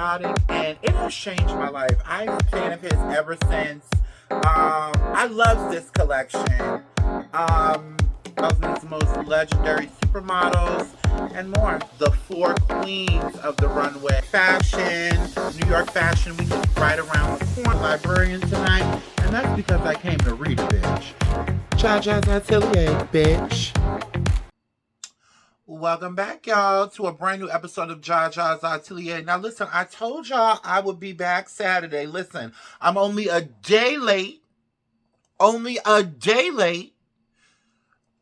chaotic, and it has changed my life. I'm a fan of his ever since. I love this collection. Of his most legendary supermodels and more. The four queens of the runway. Fashion, New York Fashion Week is right around the corner. Librarian tonight, and that's because I came to read a bitch. Jaja's Atelier, bitch. Welcome back, y'all, to a brand new episode of Jaja's Atelier. Now, listen, I told y'all I would be back Saturday. Listen, I'm only a day late. Only a day late.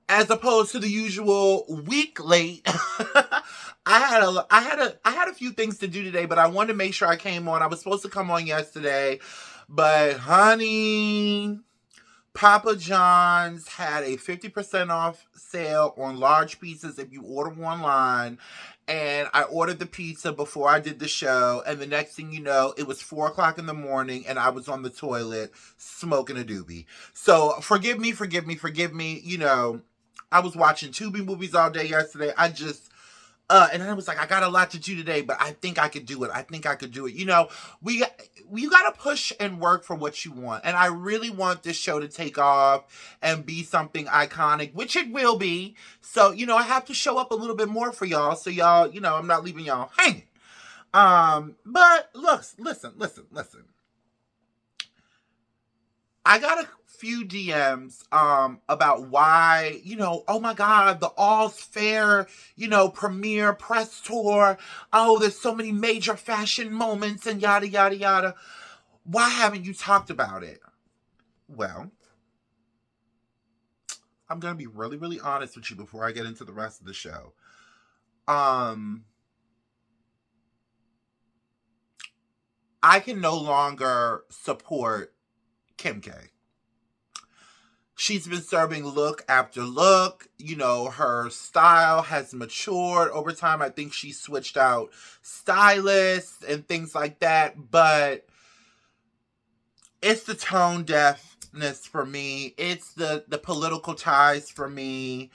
As opposed to the usual week late. I had a few things to do today, but I wanted to make sure I came on. I was supposed to come on yesterday, but honey, Papa John's had a 50% off sale on large pizzas if you order online. And I ordered the pizza before I did the show. And the next thing you know, it was 4 o'clock in the morning and I was on the toilet smoking a doobie. So forgive me. You know, I was watching Tubi movies all day yesterday. And I was like, I got a lot to do today, but I think I could do it. You know, you got to push and work for what you want. And I really want this show to take off and be something iconic, which it will be. So, you know, I have to show up a little bit more for y'all. So y'all, you know, I'm not leaving y'all hanging. But look, listen. I got a few DMs about why, you know, oh my God, the All's Fair, you know, premiere press tour. Oh, there's so many major fashion moments and yada, yada, yada. Why haven't you talked about it? Well, I'm going to be really, really honest with you before I get into the rest of the show. I can no longer support Kim K. She's been serving look after look. You know, her style has matured over time. I think she switched out stylists and things like that. But it's the tone deafness for me. It's the political ties for me.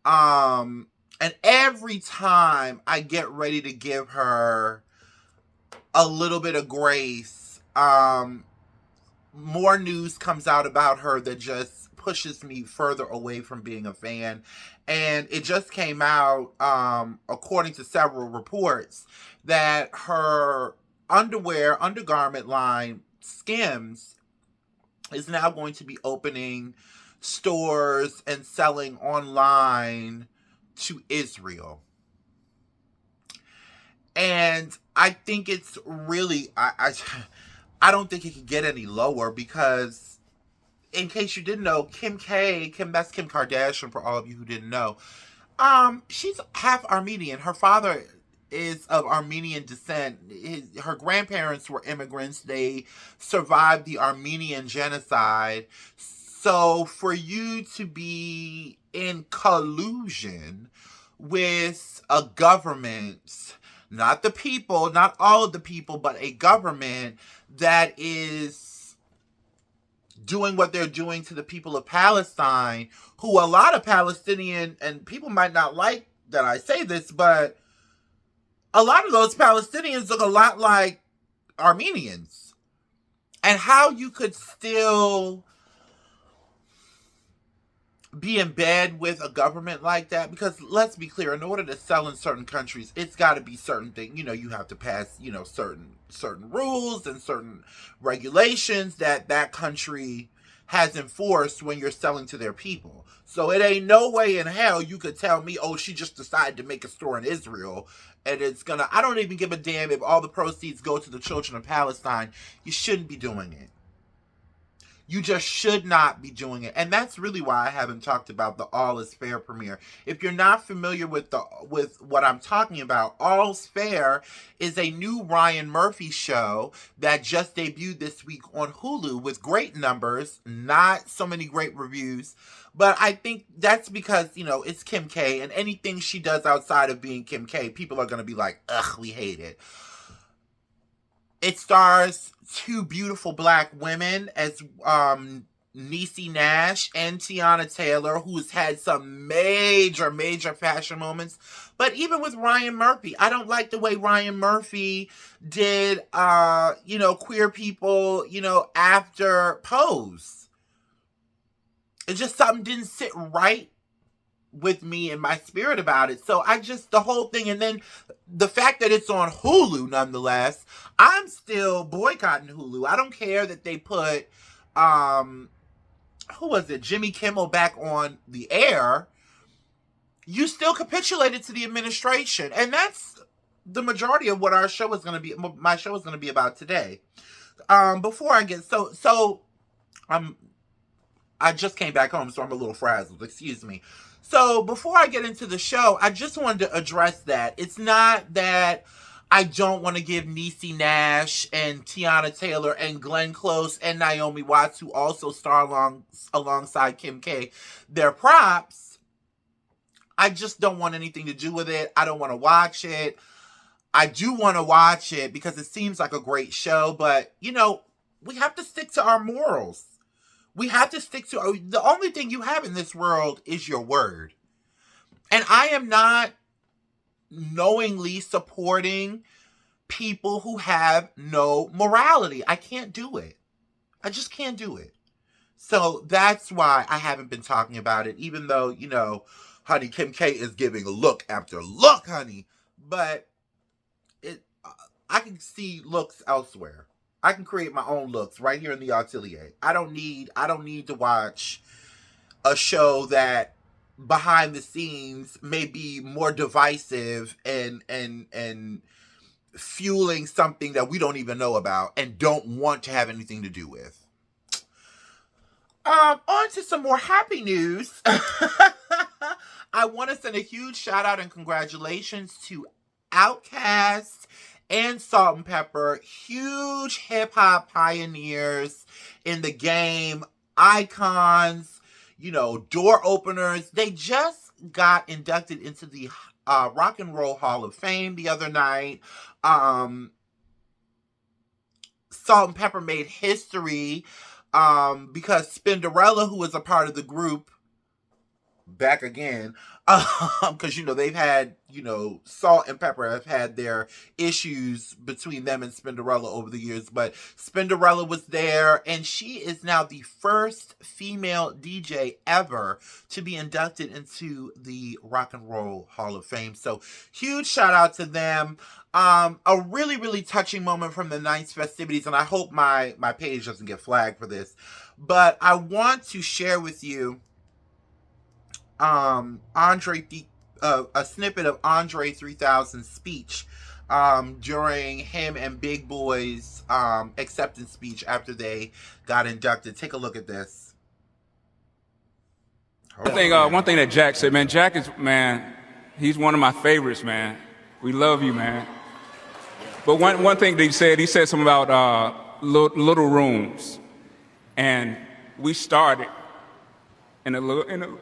And every time I get ready to give her a little bit of grace, more news comes out about her that just pushes me further away from being a fan. And it just came out, according to several reports, that her undergarment line, Skims, is now going to be opening stores and selling online to Israel. And I think it's really, I don't think it could get any lower because, in case you didn't know, that's Kim Kardashian for all of you who didn't know. She's half Armenian. Her father is of Armenian descent. Her grandparents were immigrants. They survived the Armenian genocide. So for you to be in collusion with a government, not the people, not all of the people, but a government that is doing what they're doing to the people of Palestine, who a lot of Palestinian, and people might not like that I say this, but a lot of those Palestinians look a lot like Armenians. And how you could still be in bed with a government like that, because let's be clear, in order to sell in certain countries, it's got to be certain things. You know, you have to pass, you know, certain rules and certain regulations that country has enforced when you're selling to their people. So it ain't no way in hell you could tell me, oh, she just decided to make a store in Israel and it's gonna, I don't even give a damn if all the proceeds go to the children of Palestine. You shouldn't be doing it. You just should not be doing it. And that's really why I haven't talked about the All Is Fair premiere. If you're not familiar with what I'm talking about, All's Fair is a new Ryan Murphy show that just debuted this week on Hulu with great numbers, not so many great reviews. But I think that's because, you know, it's Kim K, and anything she does outside of being Kim K, people are going to be like, ugh, we hate it. It stars two beautiful black women as Niecy Nash and Tiana Taylor, who's had some major, major fashion moments. But even with Ryan Murphy, I don't like the way Ryan Murphy did, queer people, after Pose. It's just something didn't sit right with me and my spirit about it. So the whole thing, and then the fact that it's on Hulu nonetheless, I'm still boycotting Hulu. I don't care that they put, who was it, Jimmy Kimmel back on the air. You still capitulated to the administration. And that's the majority of what my show is going to be about today. Before I get, I just came back home, so I'm a little frazzled, excuse me. So before I get into the show, I just wanted to address that. It's not that I don't want to give Niecy Nash and Tiana Taylor and Glenn Close and Naomi Watts, who also star alongside Kim K, their props. I just don't want anything to do with it. I don't want to watch it. I do want to watch it because it seems like a great show, but, we have to stick to our morals. We have to stick to, the only thing you have in this world is your word. And I am not knowingly supporting people who have no morality. I can't do it. I just can't do it. So that's why I haven't been talking about it, even though, honey, Kim K is giving look after look, honey. But I can see looks elsewhere. I can create my own looks right here in the atelier. I don't need to watch a show that behind the scenes may be more divisive and fueling something that we don't even know about and don't want to have anything to do with. On to some more happy news. I want to send a huge shout out and congratulations to Outkast and Salt and Pepper, huge hip-hop pioneers in the game, icons, door openers. They just got inducted into the Rock and Roll Hall of Fame the other night. Salt and Pepper made history because Spinderella, who was a part of the group, back again, because they've had, Salt and Pepper have had their issues between them and Spinderella over the years, but Spinderella was there, and she is now the first female DJ ever to be inducted into the Rock and Roll Hall of Fame. So huge shout out to them. A really, really touching moment from the night's festivities, and I hope my page doesn't get flagged for this, but I want to share with you a snippet of Andre 3000's speech during him and Big Boy's acceptance speech after they got inducted. Take a look at this. One thing that Jack said, man, Jack is, man, he's one of my favorites, man. We love you, man. But one thing that he said something about little rooms, and we started in a little.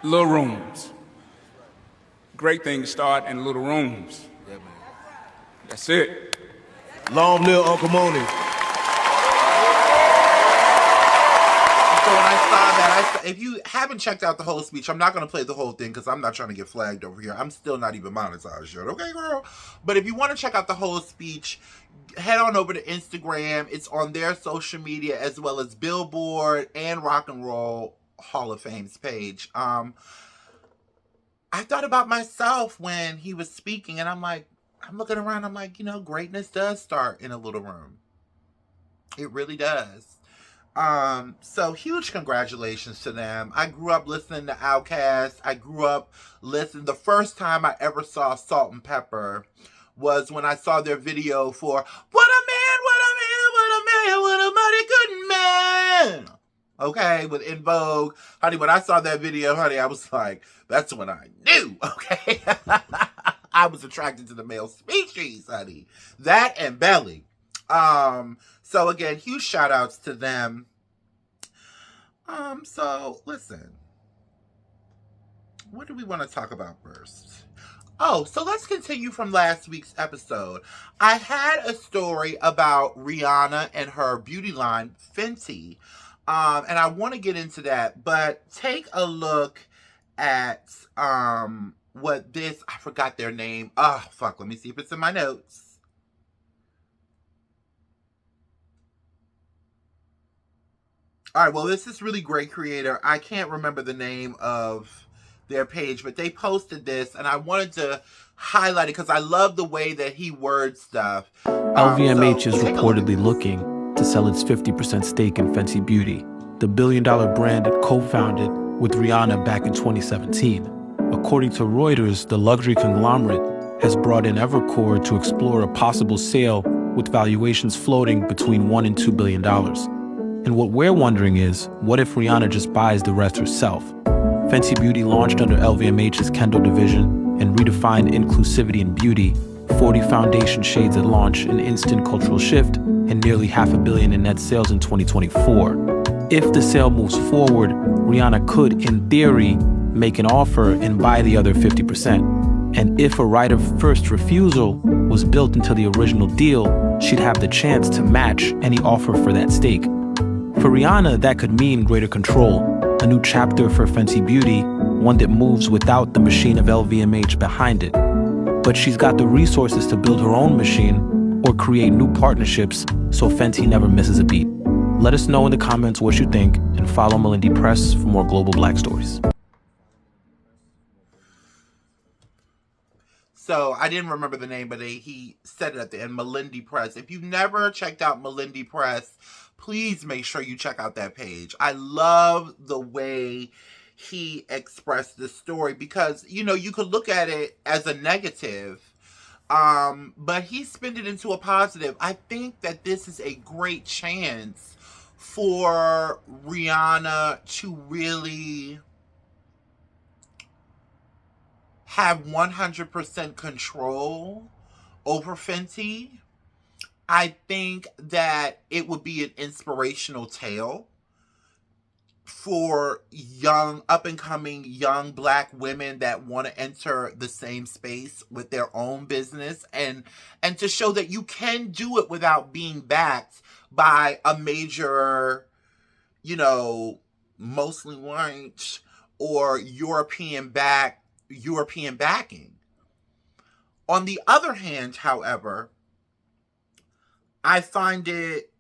Little rooms. Great thing to start in little rooms. Yeah, man. That's it. Long live Uncle Mooney. So when I saw that, if you haven't checked out the whole speech, I'm not going to play the whole thing because I'm not trying to get flagged over here. I'm still not even monetized yet. Okay, girl? But if you want to check out the whole speech, head on over to Instagram. It's on their social media as well as Billboard and Rock and Roll Hall of Fame's page. I thought about myself when he was speaking, and I'm looking around, I'm like, greatness does start in a little room. It really does. So huge congratulations to them. I grew up listening to Outkast. I grew up listening. The first time I ever saw Salt and Pepper was when I saw their video for What a Man, What a Man, What a Man, What a Mighty Good Man. Okay, with In Vogue. Honey, when I saw that video, honey, I was like, that's when I knew, okay? I was attracted to the male species, honey. That and belly. So again, huge shout outs to them. So listen, what do we want to talk about first? Oh, so let's continue from last week's episode. I had a story about Rihanna and her beauty line, Fenty. And I want to get into that, but take a look at what this, I forgot their name. Oh, fuck, let me see if it's in my notes. All right, well, this is really great creator. I can't remember the name of their page, but they posted this, and I wanted to highlight it because I love the way that he words stuff. LVMH is reportedly looking to sell its 50% stake in Fenty Beauty, the billion-dollar brand it co-founded with Rihanna back in 2017. According to Reuters, the luxury conglomerate has brought in Evercore to explore a possible sale with valuations floating between $1 and $2 billion. And what we're wondering is, what if Rihanna just buys the rest herself? Fenty Beauty launched under LVMH's Kendall division and redefined inclusivity in beauty, 40 foundation shades at launch, an instant cultural shift, and nearly $500 million in net sales in 2024. If the sale moves forward, Rihanna could, in theory, make an offer and buy the other 50%. And if a right of first refusal was built into the original deal, she'd have the chance to match any offer for that stake. For Rihanna, that could mean greater control, a new chapter for Fenty Beauty, one that moves without the machine of LVMH behind it. But she's got the resources to build her own machine or create new partnerships so Fenty never misses a beat. Let us know in the comments what you think, and follow Melindy Press for more global black stories. So I didn't remember the name, but he said it at the end, Melindy Press. If you've never checked out Melindy Press, please make sure you check out that page. I love the way he expressed the story because, you know, you could look at it as a negative, but he spun it into a positive. I think that this is a great chance for Rihanna to really have 100% control over Fenty. I think that it would be an inspirational tale for young, up-and-coming young black women that want to enter the same space with their own business, and to show that you can do it without being backed by a major, you know, mostly white or European backing. On the other hand, however, I find it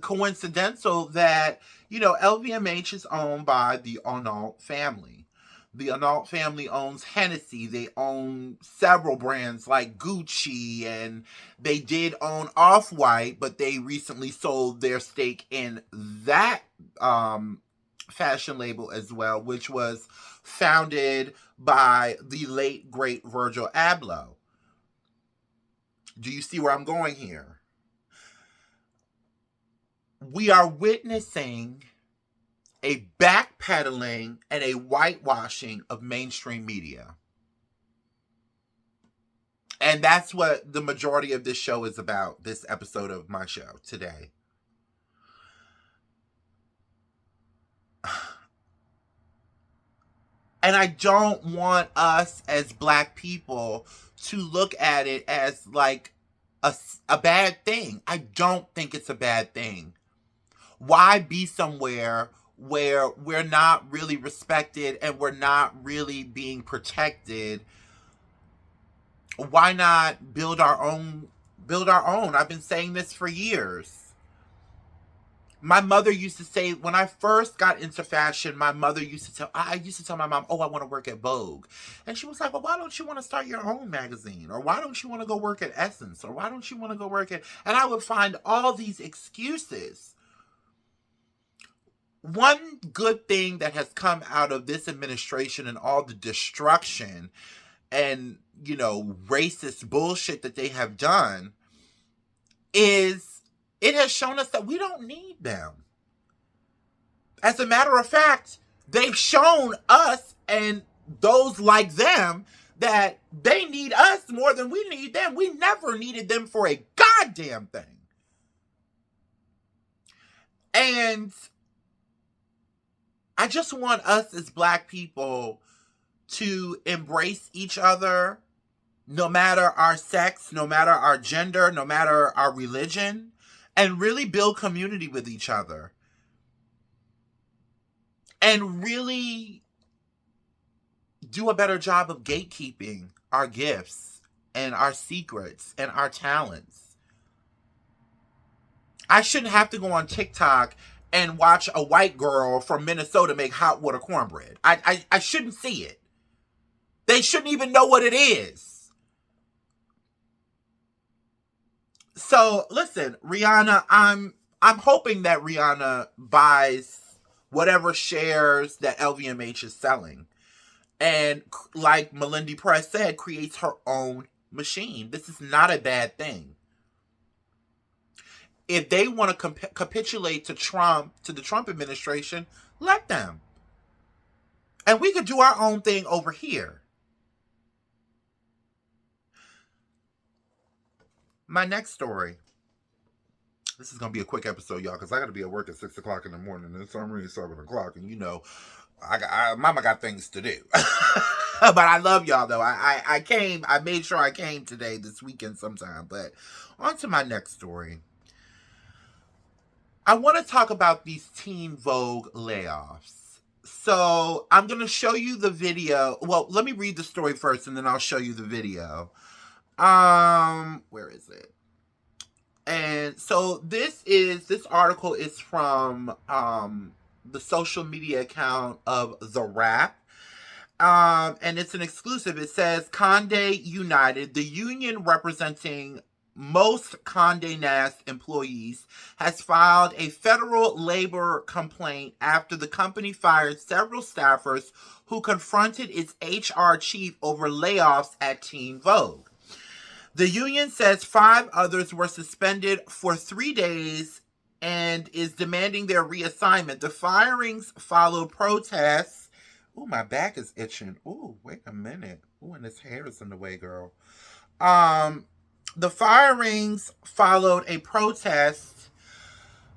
coincidental that, you know, LVMH is owned by the Arnault family. The Arnault family owns Hennessy. They own several brands like Gucci, and they did own Off-White, but they recently sold their stake in that fashion label as well, which was founded by the late, great Virgil Abloh. Do you see where I'm going here? We are witnessing a backpedaling and a whitewashing of mainstream media. And that's what the majority of this show is about, this episode of my show today. And I don't want us as black people to look at it as like a bad thing. I don't think it's a bad thing. Why be somewhere where we're not really respected and we're not really being protected? Why not build our own? I've been saying this for years. My mother used to say, when I first got into fashion, I used to tell my mom, oh, I want to work at Vogue. And she was like, well, why don't you want to start your own magazine? Or why don't you want to go work at Essence? Or why don't you want to go work at... And I would find all these excuses. One good thing that has come out of this administration and all the destruction and, you know, racist bullshit that they have done is it has shown us that we don't need them. As a matter of fact, they've shown us and those like them that they need us more than we need them. We never needed them for a goddamn thing. And I just want us as Black people to embrace each other, no matter our sex, no matter our gender, no matter our religion, and really build community with each other. And really do a better job of gatekeeping our gifts and our secrets and our talents. I shouldn't have to go on TikTok and watch a white girl from Minnesota make hot water cornbread. I shouldn't see it. They shouldn't even know what it is. So listen, Rihanna, I'm hoping that Rihanna buys whatever shares that LVMH is selling. And like Melinda Press said, creates her own machine. This is not a bad thing. If they want to capitulate to the Trump administration, let them. And we could do our own thing over here. My next story. This is going to be a quick episode, y'all, because I got to be at work at 6 o'clock in the morning. And it's already 7 o'clock. And, you know, Mama got things to do. But I love y'all, though. I made sure I came today, this weekend sometime. But on to my next story. I want to talk about these Teen Vogue layoffs. So I'm going to show you the video. Well, let me read the story first, and then I'll show you the video. Where is it? And so this article is from the social media account of The Wrap. And it's an exclusive. It says Condé United, the union representing most Condé Nast employees, has filed a federal labor complaint after the company fired several staffers who confronted its HR chief over layoffs at Teen Vogue. The union says 5 others were suspended for 3 days and is demanding their reassignment. The firings followed protests. Ooh, my back is itching. Ooh, wait a minute. Ooh, and this hair is in the way, girl. The firings followed a protest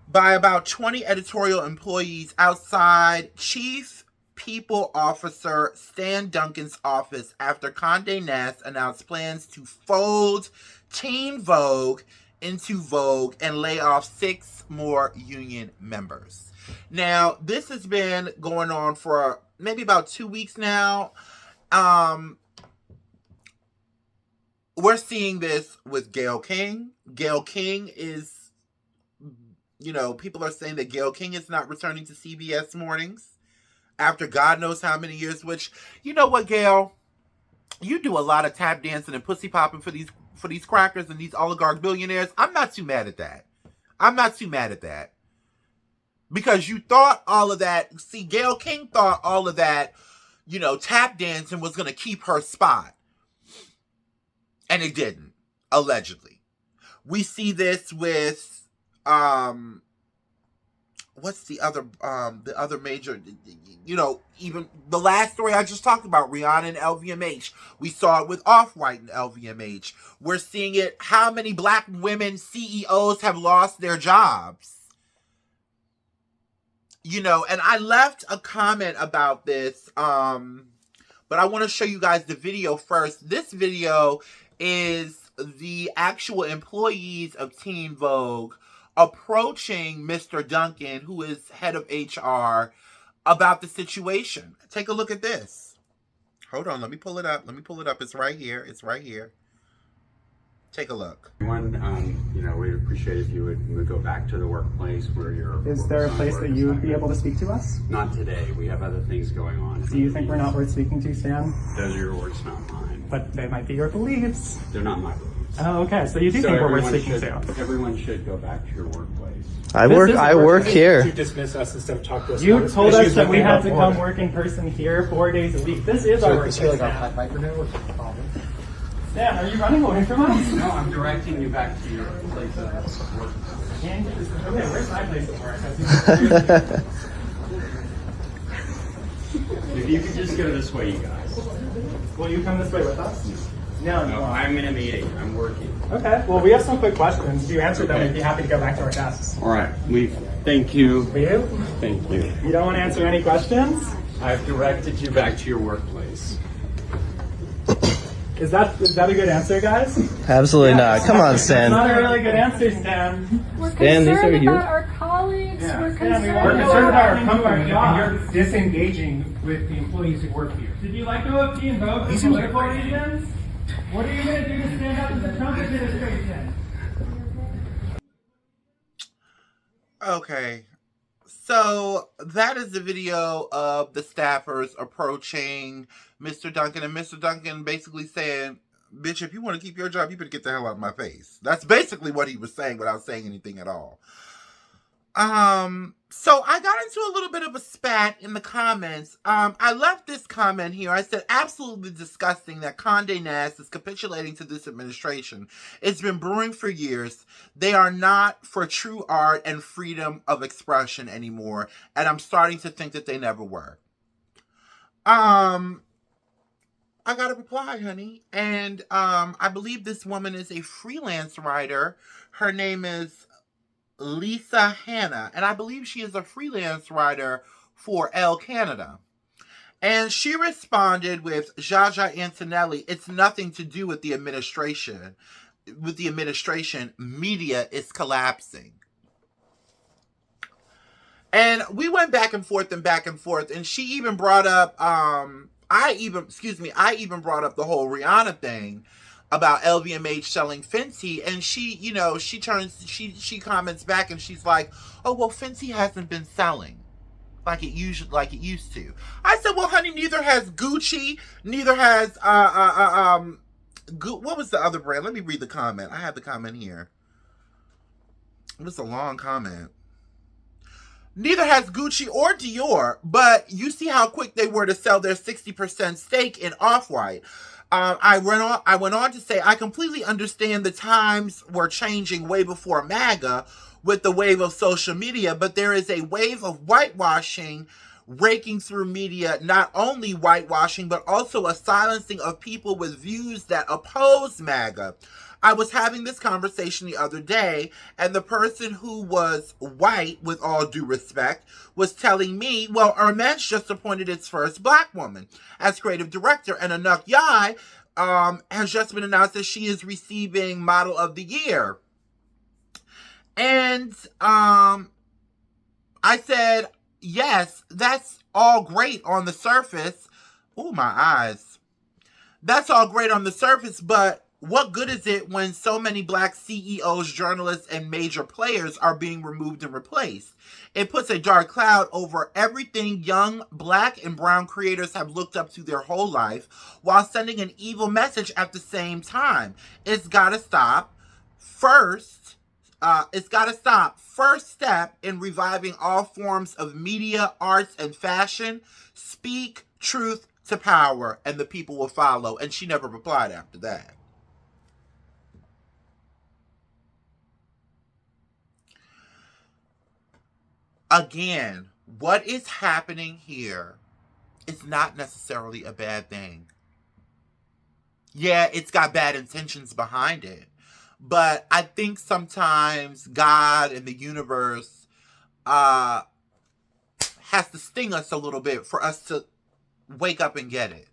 by about 20 editorial employees outside Chief People Officer Stan Duncan's office after Condé Nast announced plans to fold Teen Vogue into Vogue and lay off 6 more union members. Now, this has been going on for maybe about 2 weeks now. We're seeing this with Gayle King. Gayle King is, you know, people are saying that Gayle King is not returning to CBS mornings after God knows how many years, which, you know what, Gayle? You do a lot of tap dancing and pussy popping for these crackers and these oligarch billionaires. I'm not too mad at that. Because you thought all of that. See, Gayle King thought all of that, you know, tap dancing was going to keep her spot. And it didn't, allegedly. We see this with, what's the other major, you know, even the last story I just talked about, Rihanna and LVMH. We saw it with Off-White and LVMH. We're seeing it, how many Black women CEOs have lost their jobs. You know, and I left a comment about this, but I want to show you guys the video first. This video is the actual employees of Teen Vogue approaching Mr. Duncan, who is head of HR, about the situation. Take a look at this. Hold on, let me pull it up. It's right here. Take a look. You know, we'd appreciate if you would go back to the workplace where you're... Is there a place that you would be able to speak to us? Not today. We have other things going on. Do you think we're not worth speaking to, Stan? Those are your words, not mine. But they might be your beliefs. They're not my beliefs. Oh, okay. So you do think we're worth speaking to? Everyone should go back to your workplace. I work here. To dismiss us instead of talk to us. You told us that we had to come work in person here 4 days a week. This is our workplace. Is like our pipe now? What's the problem? Stan, are you running away from us? No, I'm directing you back to your place of work. Okay, where's my place of work? If you could just go this way, you guys. Will you come this way with us? No, you won't. I'm in a meeting. I'm working. Okay, well, we have some quick questions. If you answer them, Okay. we'd be happy to go back to our desks. All right. Thank you. We do? Thank you. You don't want to answer any questions? I've directed you back to your workplace. Is that a good answer, guys? Absolutely not. Come on, That's not Stan. a really good answer, Stan. We're Dan, these are concerned you. about our colleagues. Yeah. We're Yeah, concerned, we We're want concerned about our Doing company, our and job. you're disengaging with the employees who work here. Did you let go of Dean Vogt for These are political great. reasons? What are you going to do to stand up to the Trump administration? Okay. So that is the video of the staffers approaching Mr. Duncan, and Mr. Duncan basically saying, bitch, if you want to keep your job, you better get the hell out of my face. That's basically what he was saying without saying anything at all. So I got into a little bit of a spat in the comments. I left this comment here. I said, absolutely disgusting that Condé Nast is capitulating to this administration. It's been brewing for years. They are not for true art and freedom of expression anymore. And I'm starting to think that they never were. I got a reply, honey. And, I believe this woman is a freelance writer. Her name is Lisa Hanna, and I believe she is a freelance writer for Elle Canada. And she responded with, Jaja Antonelli, it's nothing to do with the administration. With the administration, media is collapsing. And we went back and forth, and she even brought up, I even brought up the whole Rihanna thing about LVMH selling Fenty, and she comments back and she's like, oh, well, Fenty hasn't been selling like it used to. I said, well, honey, neither has Gucci, neither has what was the other brand? Let me read the comment. I have the comment here. It was a long comment. Neither has Gucci or Dior, but you see how quick they were to sell their 60% stake in Off-White. I went on to say, I completely understand the times were changing way before MAGA with the wave of social media, but there is a wave of whitewashing raking through media, not only whitewashing, but also a silencing of people with views that oppose MAGA. I was having this conversation the other day, and the person who was white, with all due respect, was telling me, well, Hermes just appointed its first black woman as creative director, and Anuk Yai has just been announced that she is receiving Model of the Year. And I said, yes, that's all great on the surface. Oh, my eyes. That's all great on the surface, but what good is it when so many black CEOs, journalists, and major players are being removed and replaced? It puts a dark cloud over everything young black and brown creators have looked up to their whole life, while sending an evil message at the same time. It's gotta stop. First step in reviving all forms of media, arts, and fashion. Speak truth to power, and the people will follow. And she never replied after that. Again, what is happening here is not necessarily a bad thing. Yeah, it's got bad intentions behind it. But I think sometimes God and the universe has to sting us a little bit for us to wake up and get it.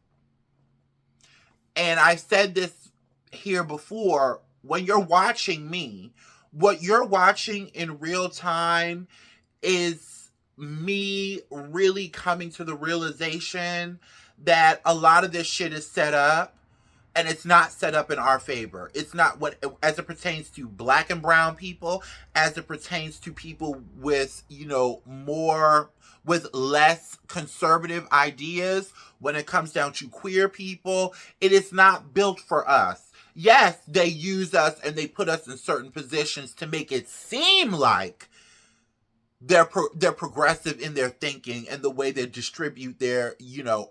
And I've said this here before, when you're watching me, what you're watching in real time is me really coming to the realization that a lot of this shit is set up, and it's not set up in our favor. It's not as it pertains to black and brown people, as it pertains to people with, with less conservative ideas. When it comes down to queer people, it is not built for us. Yes, they use us and they put us in certain positions to make it seem like they're progressive in their thinking and the way they distribute their,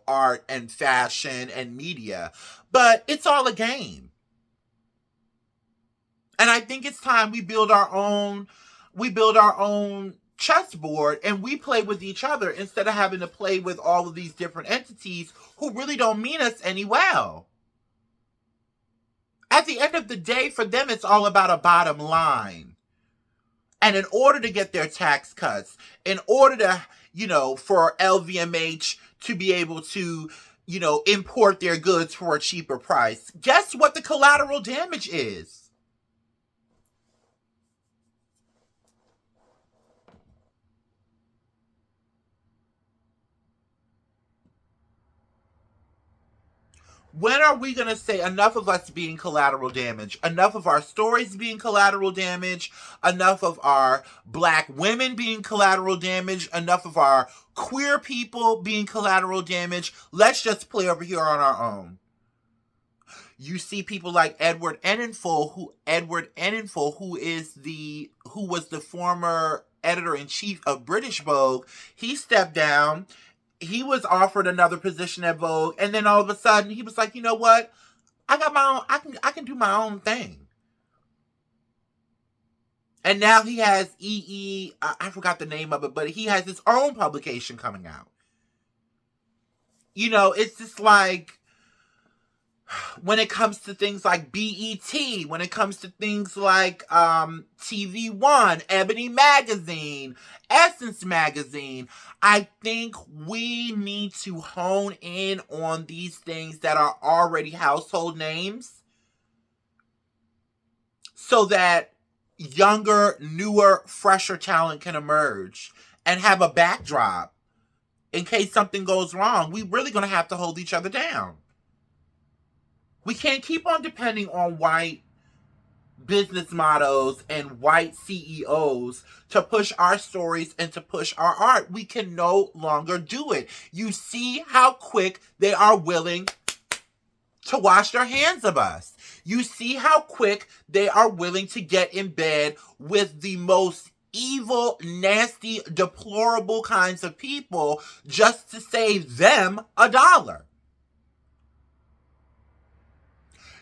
art and fashion and media. But it's all a game. And I think it's time we build our own chessboard and we play with each other instead of having to play with all of these different entities who really don't mean us any well. At the end of the day, for them, it's all about a bottom line. And in order to get their tax cuts, in order to, for LVMH to be able to, import their goods for a cheaper price, guess what the collateral damage is? When are we going to say enough of us being collateral damage, enough of our stories being collateral damage, enough of our black women being collateral damage, enough of our queer people being collateral damage? Let's just play over here on our own. You see people like Edward Enninful, who was the former editor-in-chief of British Vogue. He stepped down. He was offered another position at Vogue, and then all of a sudden he was like, you know what? I got my own, I can do my own thing. And now he has I forgot the name of it, but he has his own publication coming out. It's just like, when it comes to things like BET, when it comes to things like TV One, Ebony Magazine, Essence Magazine, I think we need to hone in on these things that are already household names so that younger, newer, fresher talent can emerge and have a backdrop in case something goes wrong. We're really going to have to hold each other down. We can't keep on depending on white business models and white CEOs to push our stories and to push our art. We can no longer do it. You see how quick they are willing to wash their hands of us. You see how quick they are willing to get in bed with the most evil, nasty, deplorable kinds of people just to save them $1.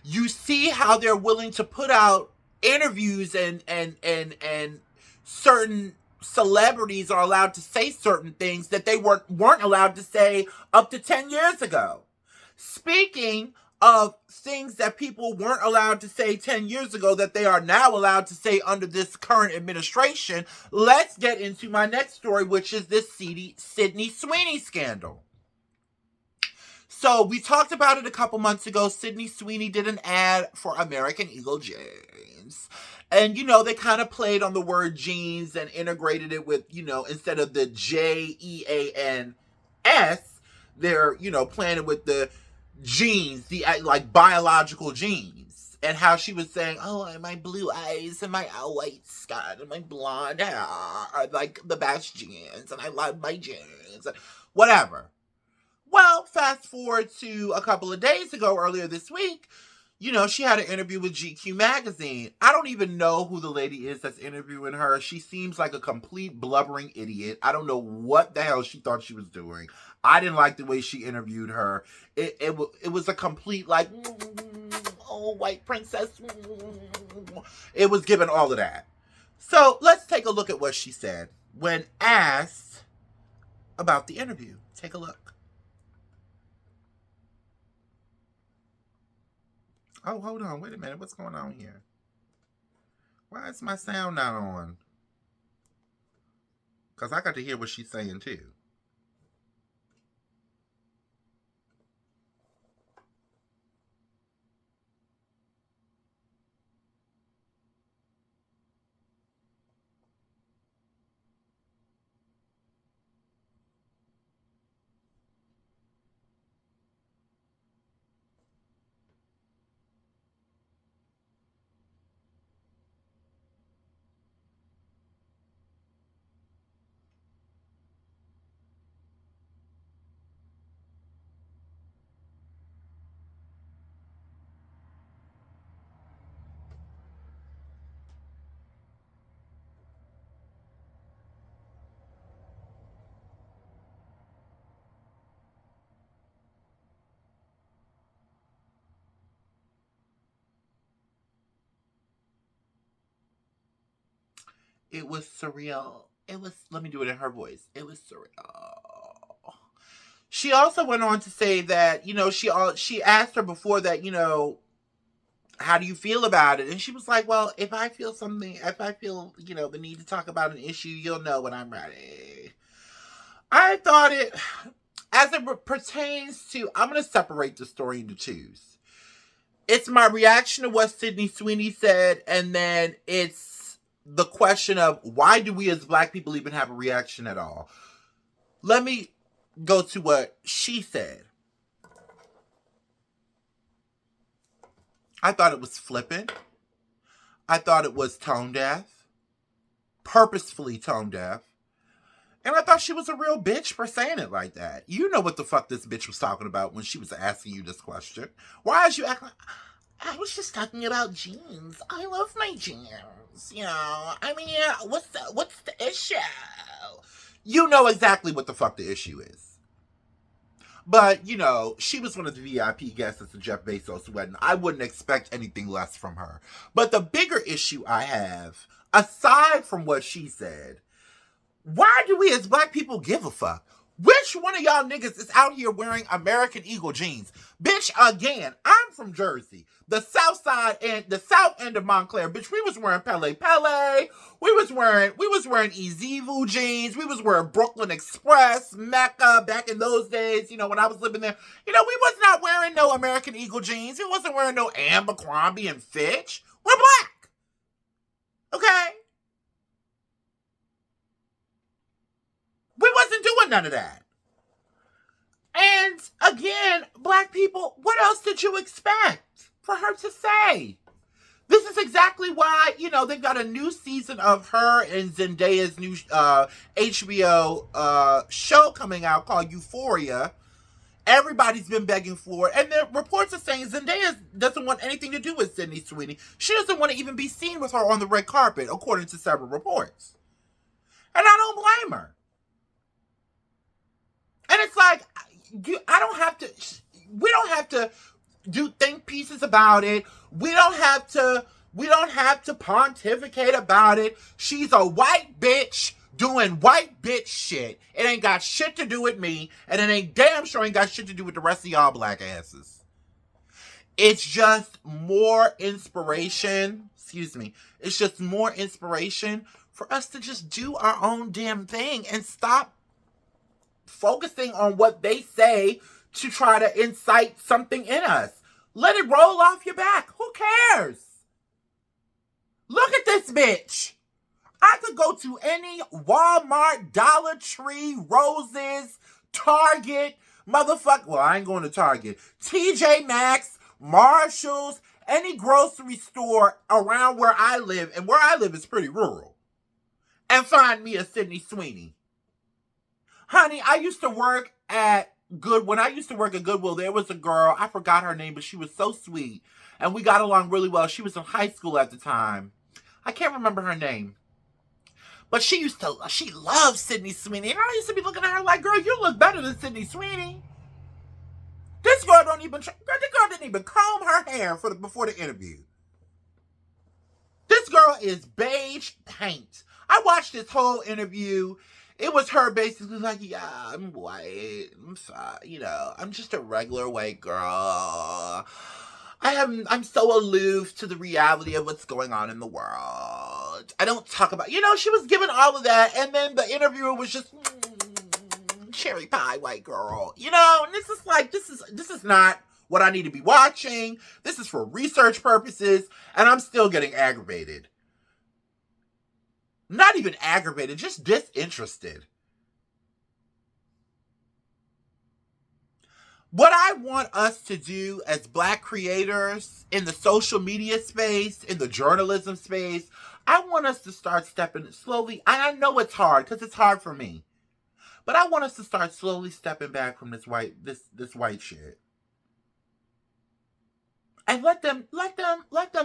You see how they're willing to put out interviews and certain celebrities are allowed to say certain things that they weren't allowed to say up to 10 years ago. Speaking of things that people weren't allowed to say 10 years ago that they are now allowed to say under this current administration, let's get into my next story, which is this Sydney Sweeney scandal. So we talked about it a couple months ago. Sydney Sweeney did an ad for American Eagle jeans. And, they kind of played on the word jeans and integrated it with, instead of the JEANS, they're, playing it with the genes, the like biological genes. And how she was saying, oh, my blue eyes and my white skin and my blonde hair are like the best jeans. And I love my jeans. Whatever. Well, fast forward to a couple of days ago, earlier this week, she had an interview with GQ magazine. I don't even know who the lady is that's interviewing her. She seems like a complete blubbering idiot. I don't know what the hell she thought she was doing. I didn't like the way she interviewed her. It was a complete like, oh, white princess. It was given all of that. So let's take a look at what she said when asked about the interview. Take a look. Oh, hold on. Wait a minute. What's going on here? Why is my sound not on? Because I got to hear what she's saying, too. It was surreal. let me do it in her voice. It was surreal. She also went on to say that, she asked her before that, how do you feel about it? And she was like, well, if I feel, the need to talk about an issue, you'll know when I'm ready. I thought as it pertains to, I'm going to separate the story into twos. It's my reaction to what Sydney Sweeney said, and then it's the question of why do we as Black people even have a reaction at all? Let me go to what she said. I thought it was flippant. I thought it was tone deaf. Purposefully tone deaf. And I thought she was a real bitch for saying it like that. You know what the fuck this bitch was talking about when she was asking you this question. Why is you acting like, I was just talking about jeans. I love my jeans. What's the issue? You know exactly what the fuck the issue is. But, she was one of the VIP guests at the Jeff Bezos wedding. I wouldn't expect anything less from her. But the bigger issue I have, aside from what she said, why do we as Black people give a fuck? Which one of y'all niggas is out here wearing American Eagle jeans? Bitch, again, I'm from Jersey. The south side and the south end of Montclair. Bitch, we was wearing Pele Pele. We was wearing Ezevu jeans. We was wearing Brooklyn Express, Mecca back in those days, when I was living there. We was not wearing no American Eagle jeans. We wasn't wearing no Abercrombie and Fitch. We're Black. Okay? We wasn't doing none of that. And again, Black people, what else did you expect for her to say? This is exactly why, they've got a new season of her and Zendaya's new HBO show coming out called Euphoria. Everybody's been begging for it. And the reports are saying Zendaya doesn't want anything to do with Sydney Sweeney. She doesn't want to even be seen with her on the red carpet, according to several reports. And I don't blame her. And it's like, we don't have to do think pieces about it. We don't have to pontificate about it. She's a white bitch doing white bitch shit. It ain't got shit to do with me, and it ain't damn sure ain't got shit to do with the rest of y'all Black asses. It's just more inspiration. It's just more inspiration for us to just do our own damn thing and stop focusing on what they say to try to incite something in us. Let it roll off your back. Who cares? Look at this bitch. I could go to any Walmart, Dollar Tree, Roses, Target, motherfucker. Well, I ain't going to Target. TJ Maxx, Marshalls, any grocery store around where I live, and where I live is pretty rural, and find me a Sydney Sweeney. Honey, I used to work at Goodwill, there was a girl, I forgot her name, but she was so sweet. And we got along really well. She was in high school at the time. I can't remember her name. But she loved Sydney Sweeney. And I used to be looking at her like, girl, you look better than Sydney Sweeney. This girl didn't even comb her hair before the interview. This girl is beige paint. I watched this whole interview. It was her basically like, yeah, I'm white. I'm sorry, I'm just a regular white girl. I'm so aloof to the reality of what's going on in the world. I don't talk about, she was giving all of that, and then the interviewer was just cherry pie white girl, and this is like, this is not what I need to be watching. This is for research purposes, and I'm still getting aggravated. Not even aggravated, just disinterested. What I want us to do as Black creators in the social media space, in the journalism space, I want us to start stepping slowly. I know it's hard because it's hard for me. But I want us to start slowly stepping back from this white shit. And let them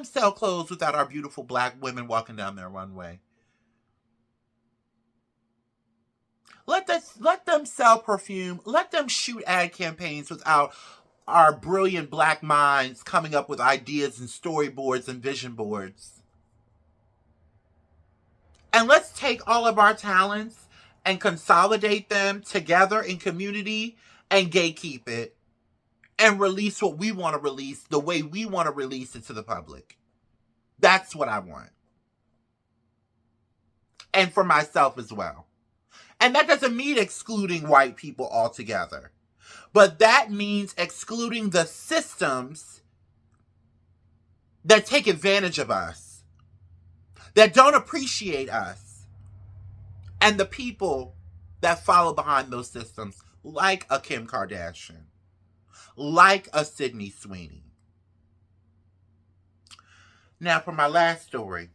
sell clothes without our beautiful Black women walking down their runway. Let them sell perfume. Let them shoot ad campaigns without our brilliant Black minds coming up with ideas and storyboards and vision boards. And let's take all of our talents and consolidate them together in community and gatekeep it and release what we want to release the way we want to release it to the public. That's what I want. And for myself as well. And that doesn't mean excluding white people altogether. But that means excluding the systems that take advantage of us, that don't appreciate us, and the people that follow behind those systems, like a Kim Kardashian, like a Sydney Sweeney. Now for my last story.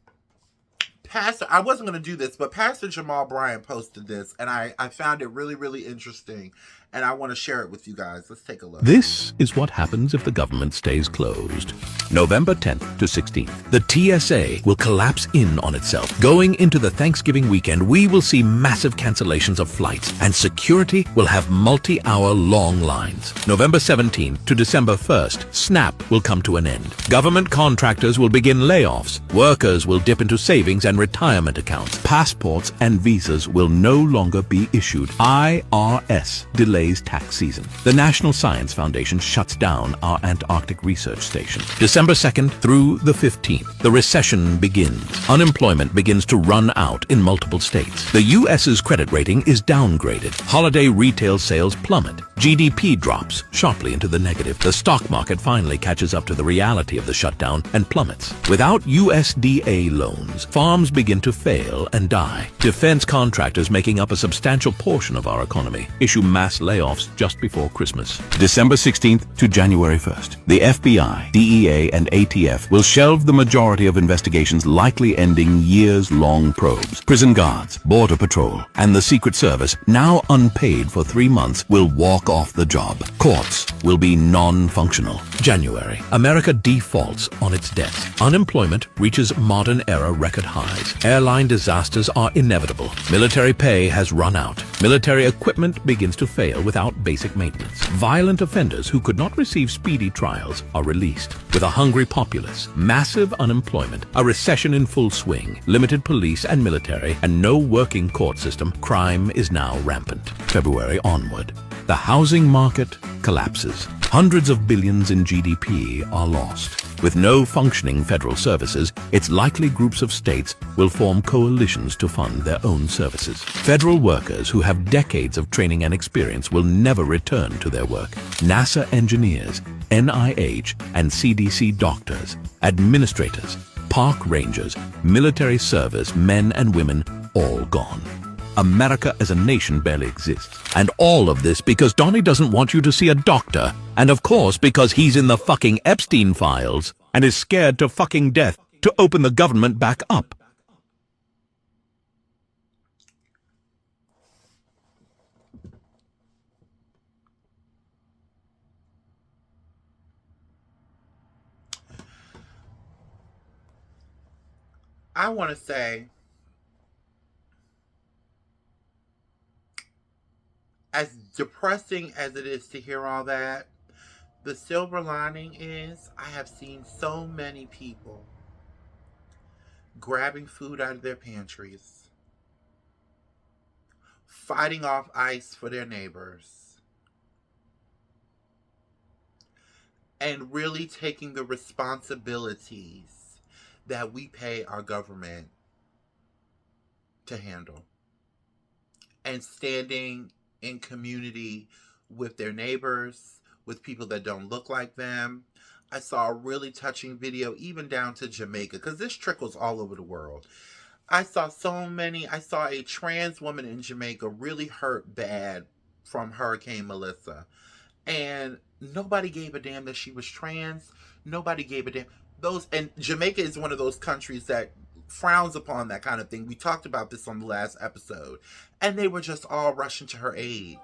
I wasn't going to do this, but Pastor Jamal Bryant posted this, and I found it really, really interesting, and I want to share it with you guys. Let's take a look. This is what happens if the government stays closed. November 10th to 16th, the TSA will collapse in on itself. Going into the Thanksgiving weekend, we will see massive cancellations of flights, and security will have multi-hour long lines. November 17th to December 1st, SNAP will come to an end. Government contractors will begin layoffs. Workers will dip into savings and retirement accounts. Passports and visas will no longer be issued. IRS delays tax season. The National Science Foundation shuts down our Antarctic research station. December 2nd through the 15th, the recession begins. Unemployment begins to run out in multiple states. The U.S.'s credit rating is downgraded. Holiday retail sales plummet. GDP drops sharply into the negative. The stock market finally catches up to the reality of the shutdown and plummets. Without USDA loans, farms begin to fail and die. Defense contractors, making up a substantial portion of our economy, issue mass layoffs just before Christmas. December 16th to January 1st, the FBI, DEA, and ATF will shelve the majority of investigations, likely ending years-long probes. Prison guards, Border Patrol, and the Secret Service, now unpaid for 3 months, will walk off the job. Courts will be non-functional. January, America defaults on its debts. Unemployment reaches modern-era record highs. Airline disasters are inevitable. Military pay has run out. Military equipment begins to fail without basic maintenance. Violent offenders who could not receive speedy trials are released. With a hungry populace, massive unemployment, a recession in full swing, limited police and military, and no working court system, crime is now rampant. February onward, the housing market collapses. Hundreds of billions in GDP are lost. With no functioning federal services, it's likely groups of states will form coalitions to fund their own services. Federal workers who have decades of training and experience will never return to their work. NASA engineers, NIH and CDC doctors, administrators, park rangers, military service men and women, all gone. America as a nation barely exists. And all of this because Donnie doesn't want you to see a doctor. And of course because he's in the fucking Epstein files and is scared to fucking death to open the government back up. I want to say, as depressing as it is to hear all that, the silver lining is I have seen so many people grabbing food out of their pantries, fighting off ICE for their neighbors, and really taking the responsibilities that we pay our government to handle, and standing in community with their neighbors, with people that don't look like them. I saw a really touching video, even down to Jamaica, because this trickles all over the world. I saw a trans woman in Jamaica really hurt bad from Hurricane Melissa. And nobody gave a damn that she was trans. Nobody gave a damn. And Jamaica is one of those countries that frowns upon that kind of thing. We talked about this on the last episode. And they were just all rushing to her aid.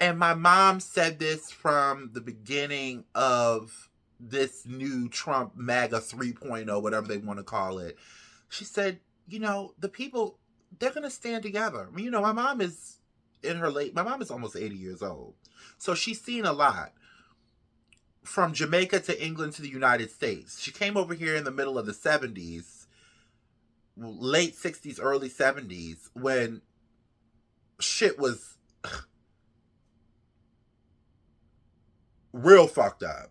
And my mom said this from the beginning of this new Trump MAGA 3.0, whatever they want to call it. She said, the people, they're going to stand together. My mom is almost 80 years old. So she's seen a lot. from Jamaica to England to the United States. She came over here in the middle of the 70s, late 60s, early 70s, when shit was real fucked up.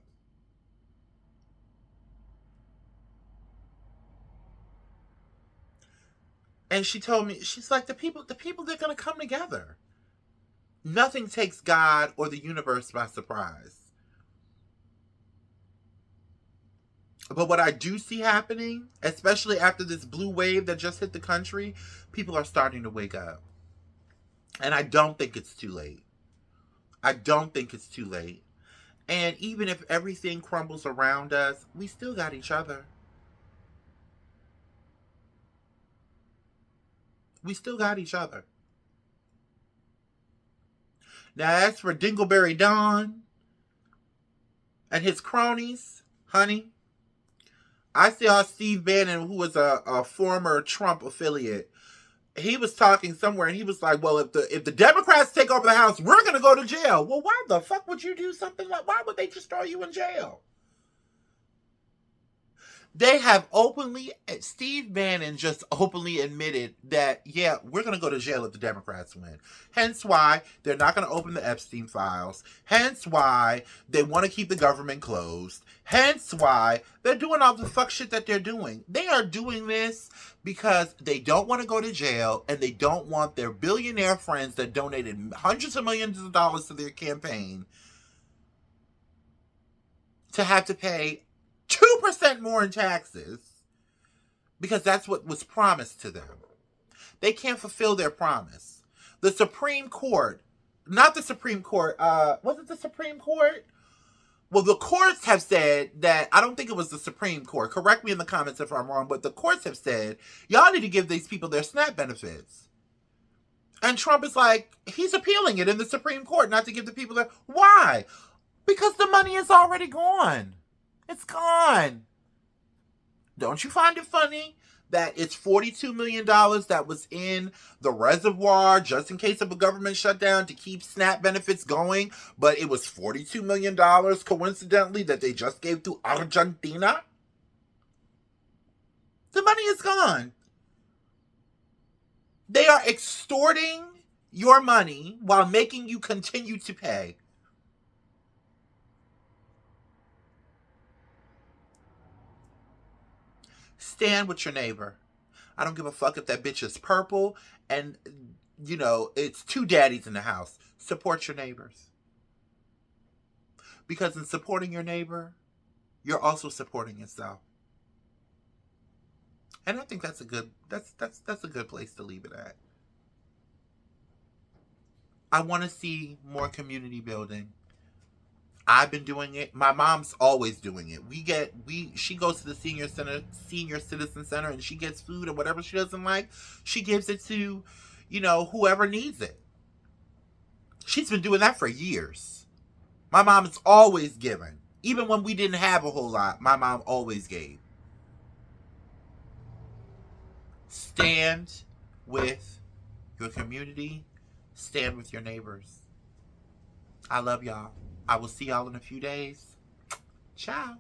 And she told me, she's like, the people, they're going to come together. Nothing takes God or the universe by surprise. But what I do see happening, especially after this blue wave that just hit the country, people are starting to wake up. And I don't think it's too late. I don't think it's too late. And even if everything crumbles around us, we still got each other. We still got each other. Now, as for Dingleberry Don and his cronies, honey, I saw Steve Bannon, who was a former Trump affiliate. He was talking somewhere, and he was like, well, if the Democrats take over the House, we're going to go to jail. Well, why the fuck would you do something like, why would they just throw you in jail? They have Steve Bannon just openly admitted that, yeah, we're going to go to jail if the Democrats win. Hence why they're not going to open the Epstein files. Hence why they want to keep the government closed. Hence why they're doing all the fuck shit that they're doing. They are doing this because they don't want to go to jail, and they don't want their billionaire friends that donated hundreds of millions of dollars to their campaign to have to pay 2% more in taxes, because that's what was promised to them. They can't fulfill their promise. The Supreme Court, not the Supreme Court, was it the Supreme Court? Well, the courts have said that, I don't think it was the Supreme Court. Correct me in the comments if I'm wrong, but the courts have said, y'all need to give these people their SNAP benefits. And Trump is like, he's appealing it in the Supreme Court not to give the people their... Why? Because the money is already gone. It's gone. Don't you find it funny that it's $42 million that was in the reservoir just in case of a government shutdown to keep SNAP benefits going, but it was $42 million coincidentally that they just gave to Argentina? The money is gone. They are extorting your money while making you continue to pay. Stand with your neighbor. I don't give a fuck if that bitch is purple and, you know, it's two daddies in the house. Support your neighbors. Because in supporting your neighbor, you're also supporting yourself. And I think that's a good place to leave it at. I want to see more community building. I've been doing it. My mom's always doing it. She goes to the senior citizen center, and she gets food or whatever she doesn't like. She gives it to, you know, whoever needs it. She's been doing that for years. My mom is always giving. Even when we didn't have a whole lot, my mom always gave. Stand with your community. Stand with your neighbors. I love y'all. I will see y'all in a few days. Ciao.